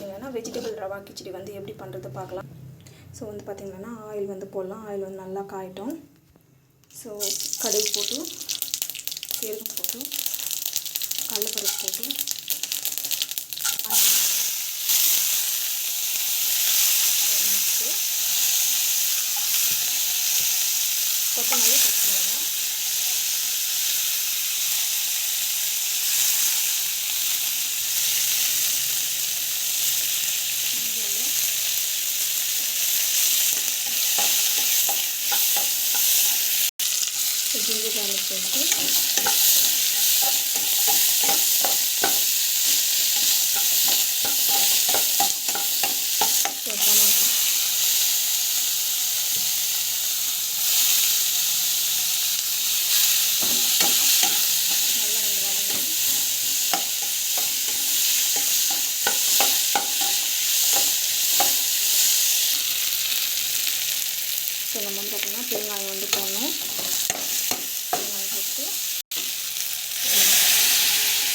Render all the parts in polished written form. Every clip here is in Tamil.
பார்த்திங்கன்னா வெஜிடபிள் ரவா கிச்சடி வந்து எப்படி பண்ணுறது பார்க்கலாம். ஸோ வந்து பார்த்திங்கன்னா ஆயில் வந்து போடலாம். ஆயில் வந்து நல்லா காயட்டும். ஸோ கடுகு போட்டு, சீரகம் போட்டு, கடலைப்பருப்பு போட்டு, கொத்தமல்லி, பச்சை மிளகாய், ginger garlic paste, so tomato, so நம்ம வந்து பார்த்திங்கன்னா தேங்காய் வந்து போடணும். தேங்காய் போட்டு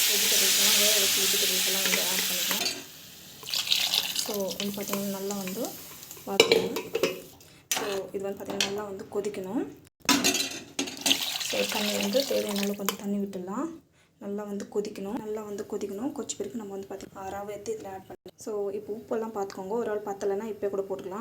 வெஜிடபிள்ஸ்லாம் வேக வச்சு வெஜிடபிள்ஸ்லாம் வந்து ஆட் பண்ணிக்கலாம். ஸோ வந்து பார்த்திங்கன்னா நல்லா வந்து பார்த்துக்கணும். ஸோ இது வந்து பார்த்திங்கன்னா நல்லா வந்து கொதிக்கணும். ஸோ தண்ணி வந்து தேவையான அளவு கொஞ்சம் தண்ணி விட்டுடலாம். நல்லா வந்து கொதிக்கணும். கொதிச்ச பிறகு நம்ம வந்து பார்த்திங்கன்னா ரவை எடுத்து இதில் ஆட் பண்ணலாம். ஸோ இப்போ உப்பெல்லாம் பார்த்துக்கோங்க. ஒரு ஆள் பத்தலைன்னா இப்போ கூட போட்டுக்கலாம்.